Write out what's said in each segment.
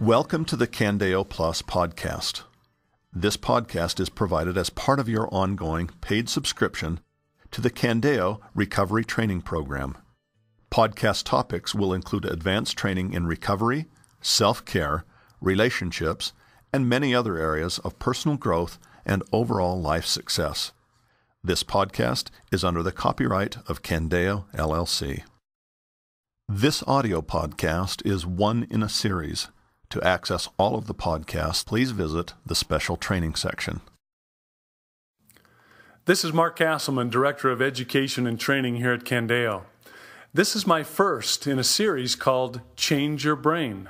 Welcome to the Candeo Plus podcast. This podcast is provided as part of your ongoing paid subscription to the Candeo Recovery Training Program. Podcast topics will include advanced training in recovery, self-care, relationships, and many other areas of personal growth and overall life success. This podcast is under the copyright of Candeo, LLC. This audio podcast is one in a series. To access all of the podcasts, please visit the special training section. This is Mark Castleman, Director of Education and Training here at Candeo. This is my first in a series called Change Your Brain.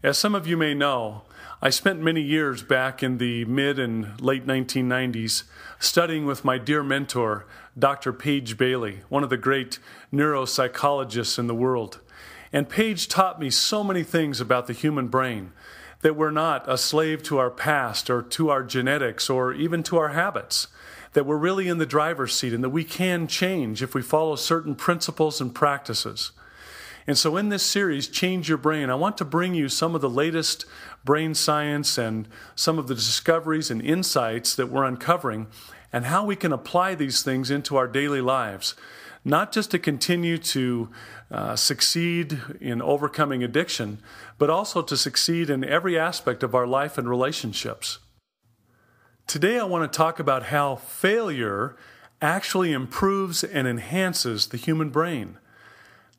As some of you may know, I spent many years back in the mid and late 1990s studying with my dear mentor, Dr. Paige Bailey, one of the great neuropsychologists in the world. And Paige taught me so many things about the human brain, that we're not a slave to our past or to our genetics or even to our habits, that we're really in the driver's seat and that we can change if we follow certain principles and practices. And so in this series, Change Your Brain, I want to bring you some of the latest brain science and some of the discoveries and insights that we're uncovering and how we can apply these things into our daily lives, not just to continue to succeed in overcoming addiction, but also to succeed in every aspect of our life and relationships. Today I want to talk about how failure actually improves and enhances the human brain.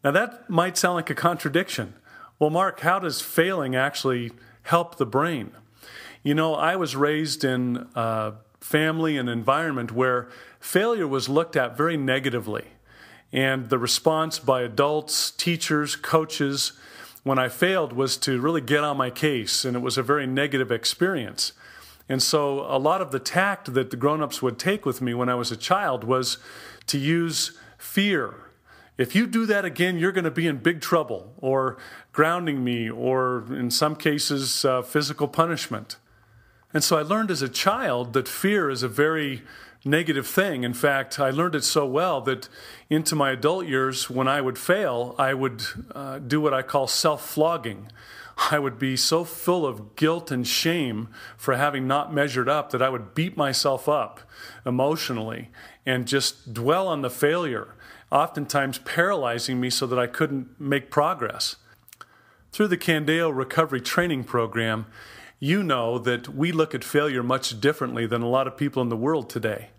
Now that might sound like a contradiction. Well, Mark, how does failing actually help the brain? You know, I was raised in a family and environment where failure was looked at very negatively. And the response by adults, teachers, coaches, when I failed was to really get on my case, and it was a very negative experience. And so a lot of the tact that the grown-ups would take with me when I was a child was to use fear. If you do that again, you're going to be in big trouble, or grounding me, or in some cases, physical punishment. And so I learned as a child that fear is a very negative thing. In fact, I learned it so well that into my adult years, when I would fail, I would do what I call self-flogging. I would be so full of guilt and shame for having not measured up that I would beat myself up emotionally and just dwell on the failure, oftentimes paralyzing me so that I couldn't make progress. Through the Candeo Recovery Training Program, you know that we look at failure much differently than a lot of people in the world today.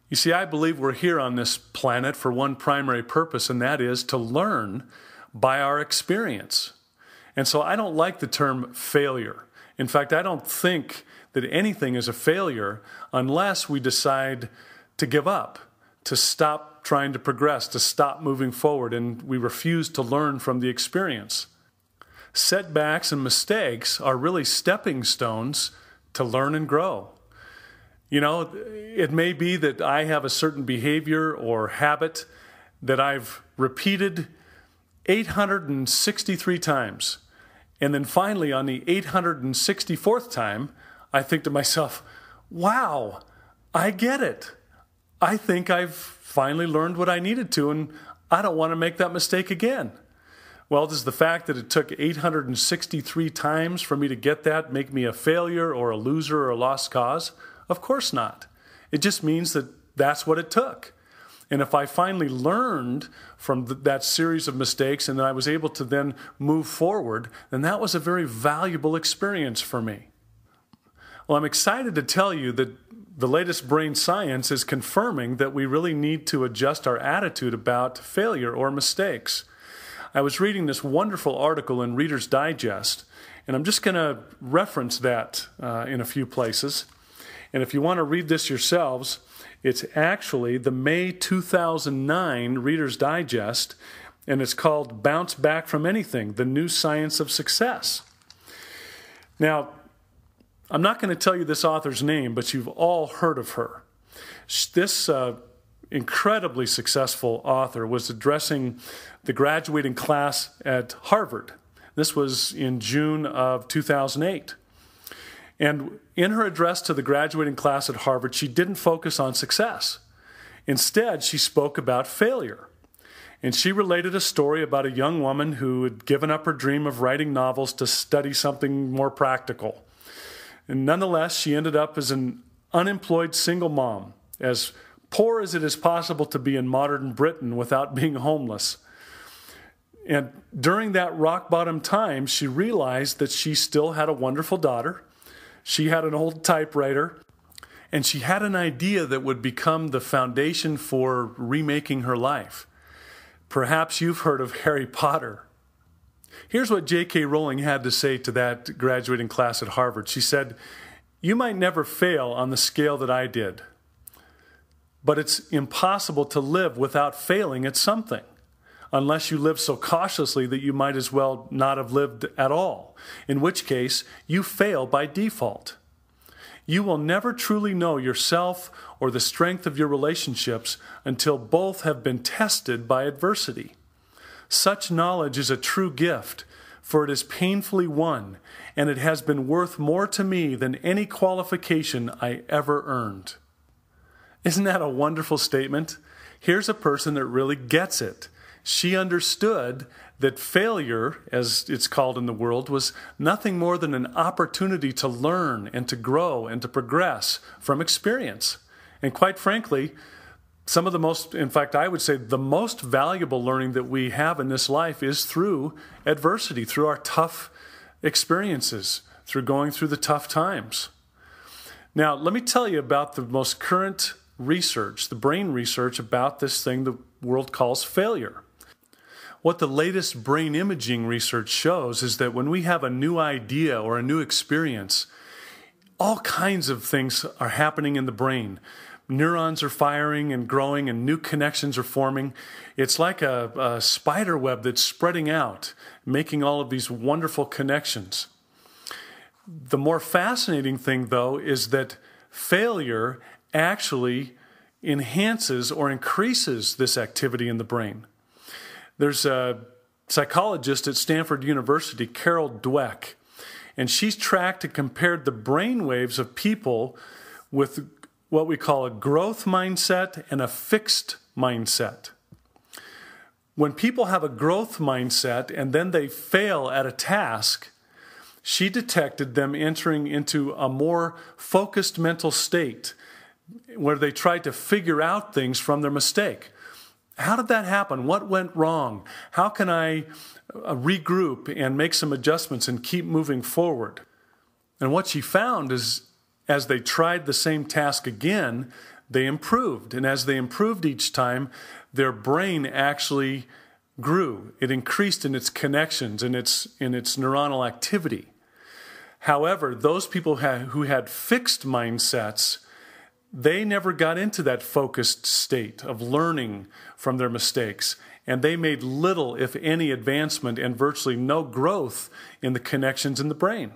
You see, I believe we're here on this planet for one primary purpose, and that is to learn by our experience. And so I don't like the term failure. In fact, I don't think that anything is a failure unless we decide to give up, to stop trying to progress, to stop moving forward, and we refuse to learn from the experience. Setbacks and mistakes are really stepping stones to learn and grow. You know, it may be that I have a certain behavior or habit that I've repeated 863 times. And then finally, on the 864th time, I think to myself, wow, I get it. I think I've finally learned what I needed to, and I don't want to make that mistake again. Well, does the fact that it took 863 times for me to get that make me a failure or a loser or a lost cause? Of course not. It just means that that's what it took. And if I finally learned from that series of mistakes and then I was able to then move forward, then that was a very valuable experience for me. Well, I'm excited to tell you that the latest brain science is confirming that we really need to adjust our attitude about failure or mistakes. I was reading this wonderful article in Reader's Digest, and I'm just going to reference that in a few places. And if you want to read this yourselves, it's actually the May 2009 Reader's Digest, and it's called Bounce Back from Anything, The New Science of Success. Now, I'm not going to tell you this author's name, but you've all heard of her. This incredibly successful author was addressing the graduating class at Harvard. This was in June of 2008. And in her address to the graduating class at Harvard, she didn't focus on success. Instead, she spoke about failure. And she related a story about a young woman who had given up her dream of writing novels to study something more practical. And nonetheless, she ended up as an unemployed single mom, as poor as it is possible to be in modern Britain without being homeless. And during that rock bottom time, she realized that she still had a wonderful daughter. She had an old typewriter, and she had an idea that would become the foundation for remaking her life. Perhaps you've heard of Harry Potter. Here's what J.K. Rowling had to say to that graduating class at Harvard. She said, "You might never fail on the scale that I did, but it's impossible to live without failing at something, unless you live so cautiously that you might as well not have lived at all, in which case you fail by default. You will never truly know yourself or the strength of your relationships until both have been tested by adversity. Such knowledge is a true gift, for it is painfully won, and it has been worth more to me than any qualification I ever earned." Isn't that a wonderful statement? Here's a person that really gets it. She understood that failure, as it's called in the world, was nothing more than an opportunity to learn and to grow and to progress from experience. And quite frankly, some of the most, in fact, I would say the most valuable learning that we have in this life is through adversity, through our tough experiences, through going through the tough times. Now, let me tell you about the most current research, the brain research about this thing the world calls failure. What the latest brain imaging research shows is that when we have a new idea or a new experience, all kinds of things are happening in the brain. Neurons are firing and growing and new connections are forming. It's like a spider web that's spreading out, making all of these wonderful connections. The more fascinating thing, though, is that failure actually enhances or increases this activity in the brain. There's a psychologist at Stanford University, Carol Dweck, and she's tracked and compared the brain waves of people with what we call a growth mindset and a fixed mindset. When people have a growth mindset and then they fail at a task, she detected them entering into a more focused mental state where they tried to figure out things from their mistake. How did that happen? What went wrong? How can I regroup and make some adjustments and keep moving forward? And what she found is, as they tried the same task again, they improved. And as they improved each time, their brain actually grew. It increased in its connections, in its neuronal activity. However, those people who had fixed mindsets, they never got into that focused state of learning from their mistakes, and they made little, if any, advancement and virtually no growth in the connections in the brain.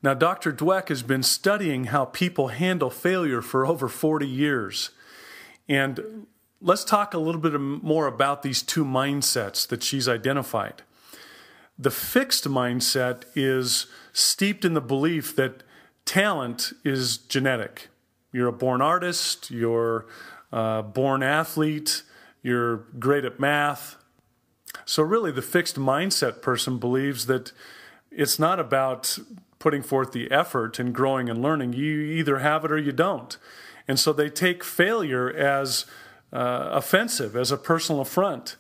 Now, Dr. Dweck has been studying how people handle failure for over 40 years. And let's talk a little bit more about these two mindsets that she's identified. The fixed mindset is steeped in the belief that talent is genetic. You're a born artist, you're a born athlete, you're great at math. So really the fixed mindset person believes that it's not about putting forth the effort and growing and learning. You either have it or you don't. And so they take failure as offensive, as a personal affront.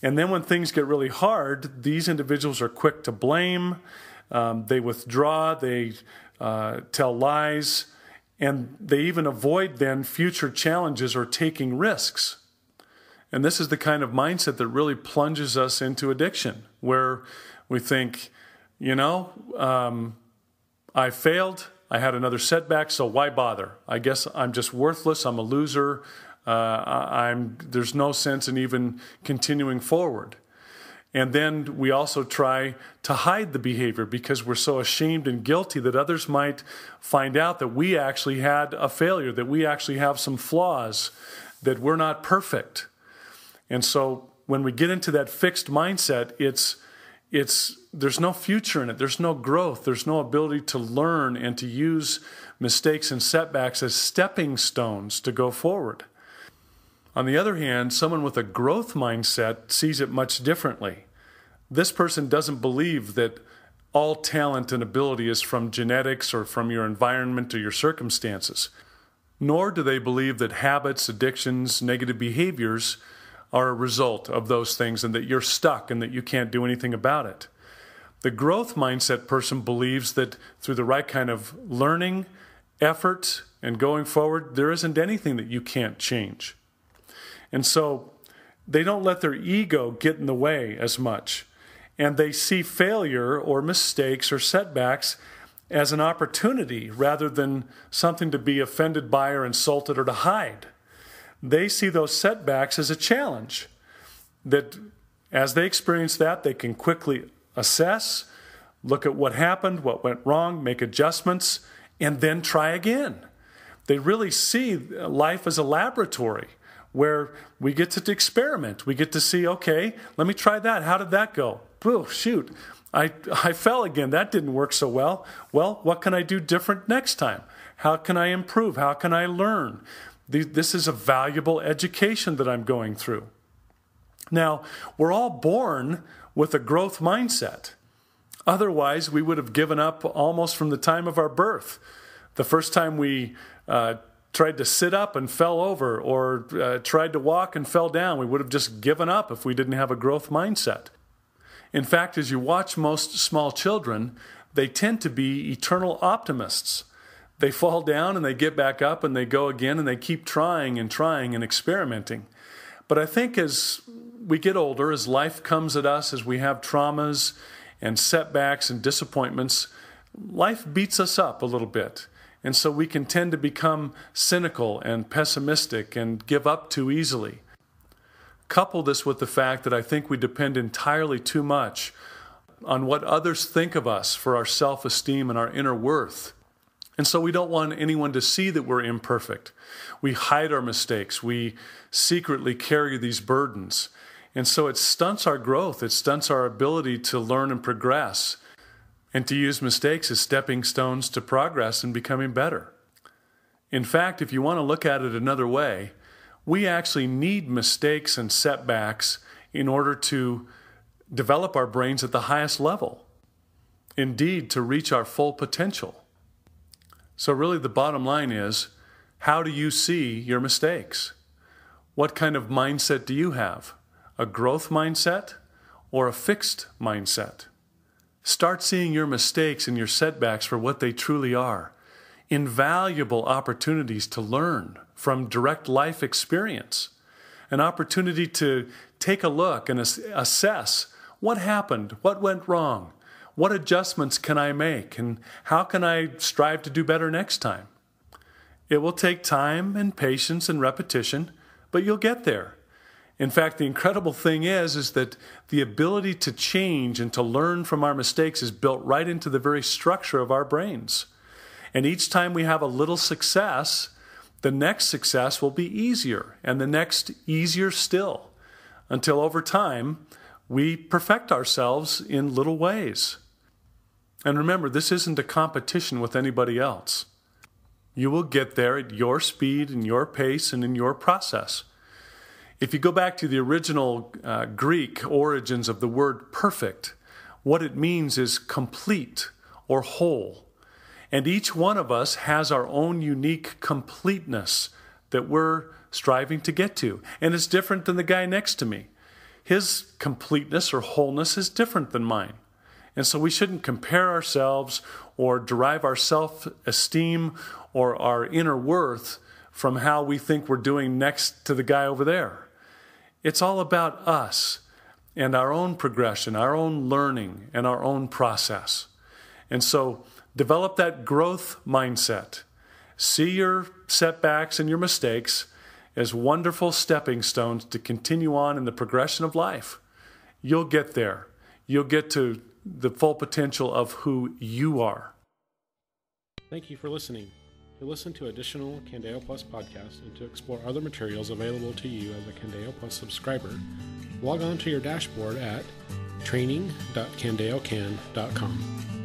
And then when things get really hard, these individuals are quick to blame, they withdraw, they tell lies, and they even avoid then future challenges or taking risks. And this is the kind of mindset that really plunges us into addiction, where we think, I failed, I had another setback, so why bother? I guess I'm just worthless, I'm a loser, there's no sense in even continuing forward. And then we also try to hide the behavior because we're so ashamed and guilty that others might find out that we actually had a failure, that we actually have some flaws, that we're not perfect. And so when we get into that fixed mindset, there's no future in it. There's no growth. There's no ability to learn and to use mistakes and setbacks as stepping stones to go forward. On the other hand, someone with a growth mindset sees it much differently. This person doesn't believe that all talent and ability is from genetics or from your environment or your circumstances. Nor do they believe that habits, addictions, negative behaviors are a result of those things and that you're stuck and that you can't do anything about it. The growth mindset person believes that through the right kind of learning, effort, and going forward, there isn't anything that you can't change. And so they don't let their ego get in the way as much. And they see failure or mistakes or setbacks as an opportunity rather than something to be offended by or insulted or to hide. They see those setbacks as a challenge, that as they experience that, they can quickly assess, look at what happened, what went wrong, make adjustments, and then try again. They really see life as a laboratory where we get to experiment. We get to see, okay, let me try that. How did that go? Oh, shoot, I fell again. That didn't work so well. Well, what can I do different next time? How can I improve? How can I learn? This is a valuable education that I'm going through. Now, we're all born with a growth mindset. Otherwise, we would have given up almost from the time of our birth. The first time we tried to sit up and fell over or tried to walk and fell down, we would have just given up if we didn't have a growth mindset. In fact, as you watch most small children, they tend to be eternal optimists. They fall down and they get back up and they go again and they keep trying and experimenting. But I think as we get older, as life comes at us, as we have traumas and setbacks and disappointments, life beats us up a little bit. And so we can tend to become cynical and pessimistic and give up too easily. Couple this with the fact that I think we depend entirely too much on what others think of us for our self-esteem and our inner worth. And so we don't want anyone to see that we're imperfect. We hide our mistakes. We secretly carry these burdens. And so it stunts our growth. It stunts our ability to learn and progress and to use mistakes as stepping stones to progress and becoming better. In fact, if you want to look at it another way, we actually need mistakes and setbacks in order to develop our brains at the highest level. Indeed, to reach our full potential. So really the bottom line is, how do you see your mistakes? What kind of mindset do you have? A growth mindset or a fixed mindset? Start seeing your mistakes and your setbacks for what they truly are. Invaluable opportunities to learn from direct life experience. An opportunity to take a look and assess what happened, what went wrong, what adjustments can I make, and how can I strive to do better next time? It will take time and patience and repetition, but you'll get there. In fact, the incredible thing is that the ability to change and to learn from our mistakes is built right into the very structure of our brains. And each time we have a little success, the next success will be easier, and the next easier still, until over time we perfect ourselves in little ways. And remember, this isn't a competition with anybody else. You will get there at your speed and your pace and in your process. If you go back to the original Greek origins of the word perfect, what it means is complete or whole. And each one of us has our own unique completeness that we're striving to get to. And it's different than the guy next to me. His completeness or wholeness is different than mine. And so we shouldn't compare ourselves or derive our self-esteem or our inner worth from how we think we're doing next to the guy over there. It's all about us and our own progression, our own learning, and our own process. And so develop that growth mindset. See your setbacks and your mistakes as wonderful stepping stones to continue on in the progression of life. You'll get there. You'll get to the full potential of who you are. Thank you for listening. To listen to additional Candeo Plus podcasts and to explore other materials available to you as a Candeo Plus subscriber, log on to your dashboard at training.candeocan.com.